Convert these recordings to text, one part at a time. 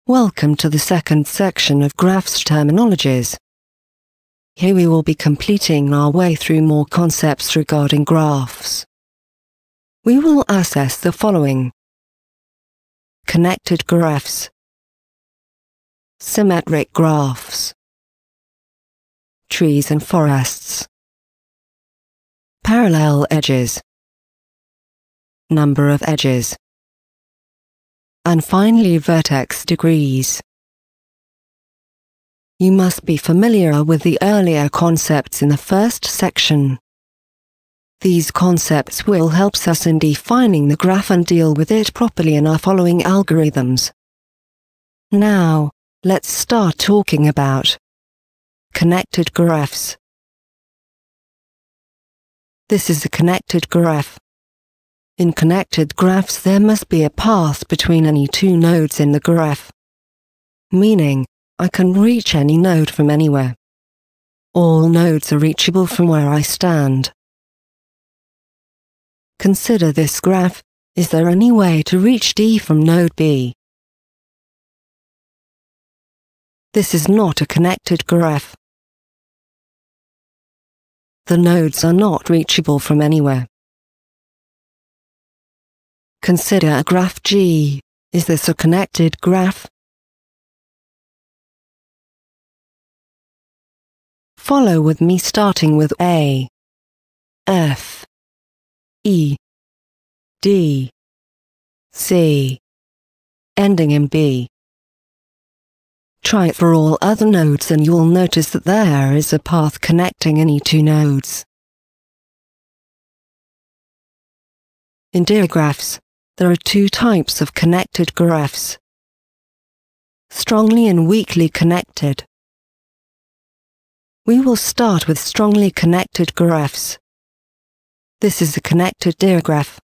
Welcome to the second section of graphs terminologies. Here we will be completing our way through more concepts regarding graphs. We will assess the following: connected graphs, symmetric graphs, trees and forests, parallel edges, number of edges, and finally vertex degrees. You must be familiar with the earlier concepts in the first section. These concepts will help us in defining the graph and deal with it properly in our following algorithms. Now, let's start talking about connected graphs. This is a connected graph. In connected graphs, there must be a path between any two nodes in the graph, meaning I can reach any node from anywhere. All nodes are reachable from where I stand. Consider this graph. Is there any way to reach D from node B? This is not a connected graph. The nodes are not reachable from anywhere. Consider a graph G. Is this a connected graph? Follow with me, starting with A, F, E, D, C, ending in B. Try it for all other nodes and you'll notice that there is a path connecting any two nodes. In digraphs, there are two types of connected graphs: strongly and weakly connected. We will start with strongly connected graphs. This is a connected digraph.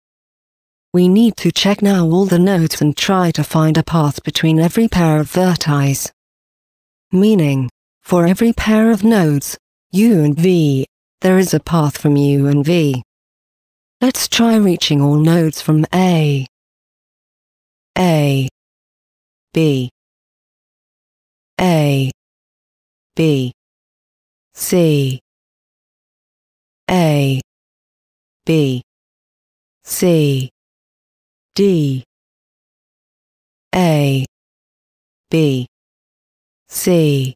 We need to check now all the nodes and try to find a path between every pair of vertices. Meaning, for every pair of nodes, U and V, there is a path from U and V. Let's try reaching all nodes from A, B, A, B, C, A, B, C, D, A, B, C,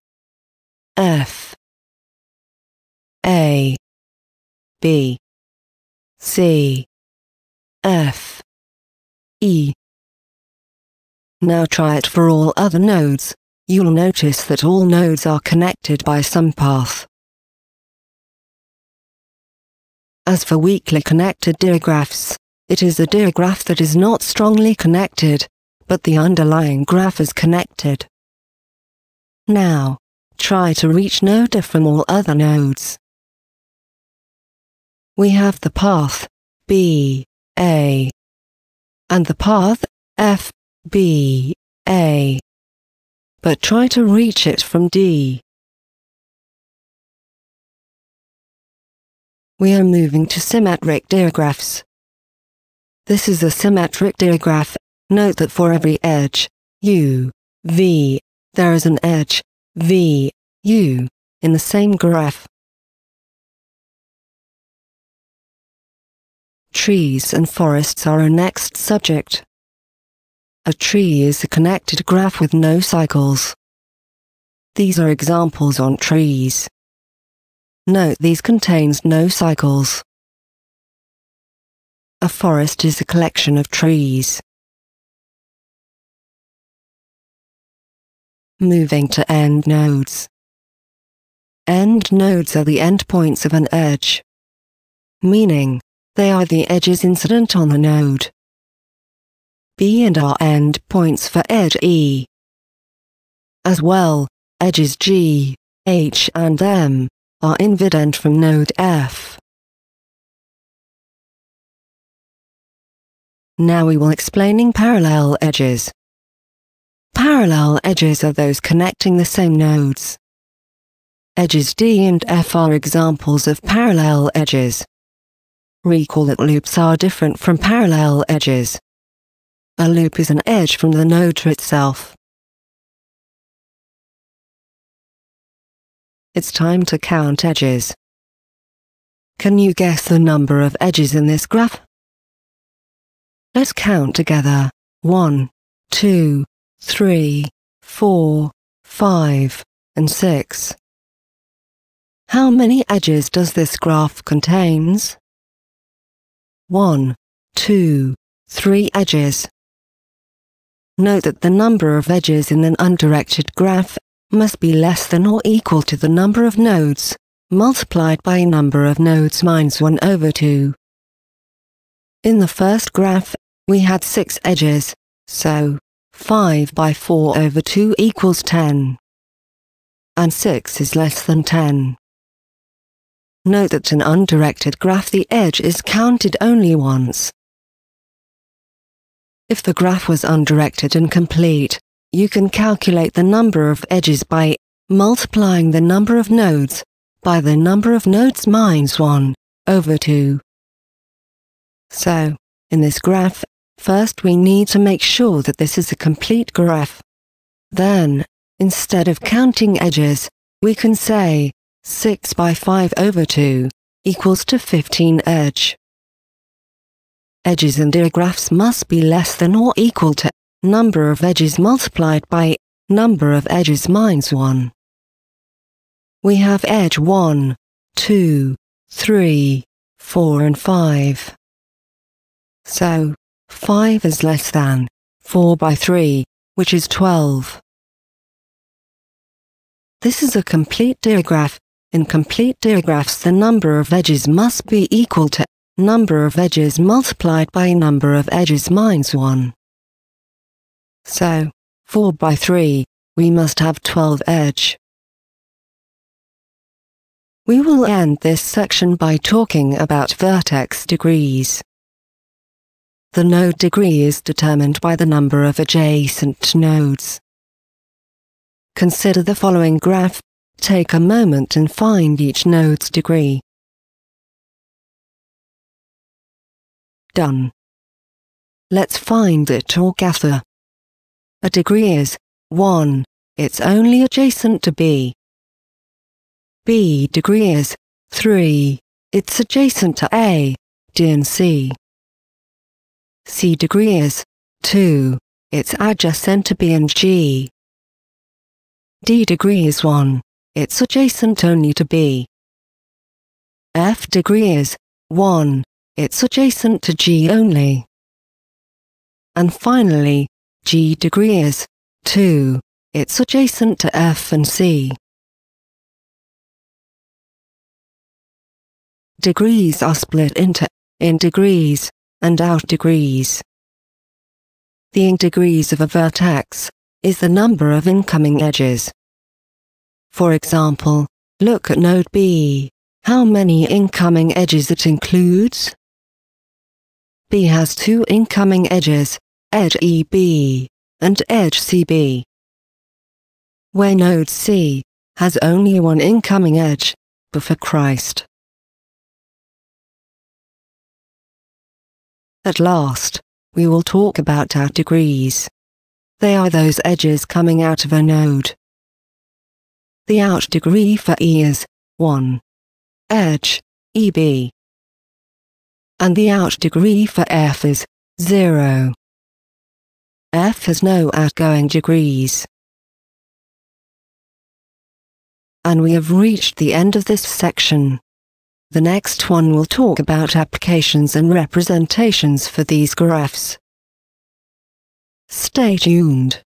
F, A, B, C, F, E. Now try it for all other nodes. You'll notice that all nodes are connected by some path. As for weakly connected digraphs, it is a digraph that is not strongly connected, but the underlying graph is connected. Now, try to reach node F from all other nodes. We have the path B, A, and the path F, B, A, but try to reach it from D. We are moving to symmetric digraphs. This is a symmetric digraph. Note that for every edge, U, V, there is an edge, V, U, in the same graph. Trees and forests are our next subject. A tree is a connected graph with no cycles. These are examples on trees. Note these contains no cycles. A forest is a collection of trees. Moving to end nodes. End nodes are the endpoints of an edge, meaning they are the edges incident on the node. B and R endpoints for edge E. As well, edges G, H and M are invident from node F. Now we will explaining parallel edges. Parallel edges are those connecting the same nodes. Edges D and F are examples of parallel edges. Recall that loops are different from parallel edges. A loop is an edge from the node itself. it's time to count edges. Can you guess the number of edges in this graph? Let's count together. 1, 2, 3, 4, 5, and 6. How many edges does this graph contains? 1, 2, 3 edges. Note that the number of edges in an undirected graph must be less than or equal to the number of nodes, multiplied by number of nodes minus 1 over 2. In the first graph, we had 6 edges, so 5 by 4 over 2 equals 10. And 6 is less than 10. Note that in an undirected graph the edge is counted only once. If the graph was undirected and complete, you can calculate the number of edges by multiplying the number of nodes by the number of nodes minus 1 over 2. So, in this graph, first we need to make sure that this is a complete graph. Then, instead of counting edges, we can say 6 by 5 over 2 equals to 15 edge. Edges in digraphs must be less than or equal to number of edges multiplied by number of edges minus 1. We have edge 1, 2, 3, 4 and 5. So, 5 is less than 4 by 3, which is 12. This is a complete digraph. In complete digraphs the number of edges must be equal to number of edges multiplied by number of edges minus 1. So, 4 by 3, we must have 12 edge. We will end this section by talking about vertex degrees. The node degree is determined by the number of adjacent nodes. Consider the following graph. Take a moment and find each node's degree. Done. Let's find it together. A degree is 1. It's only adjacent to B. B degree is 3. It's adjacent to A, D and C. C degree is 2. It's adjacent to B and G. D degree is 1. It's adjacent only to B. F degree is 1. It's adjacent to G only. And finally, G degree is 2. It's adjacent to F and C. Degrees are split into in degrees and out degrees. The in degrees of a vertex is the number of incoming edges. For example, look at node B. How many incoming edges it includes? B has 2 incoming edges, edge EB and edge CB. Where node C has only 1 incoming edge, but for Christ. At last, we will talk about out degrees. They are those edges coming out of a node. The out degree for E is 1. Edge, EB. And the out degree for F is 0. F has no outgoing degrees. And we have reached the end of this section. The next one will talk about applications and representations for these graphs. Stay tuned.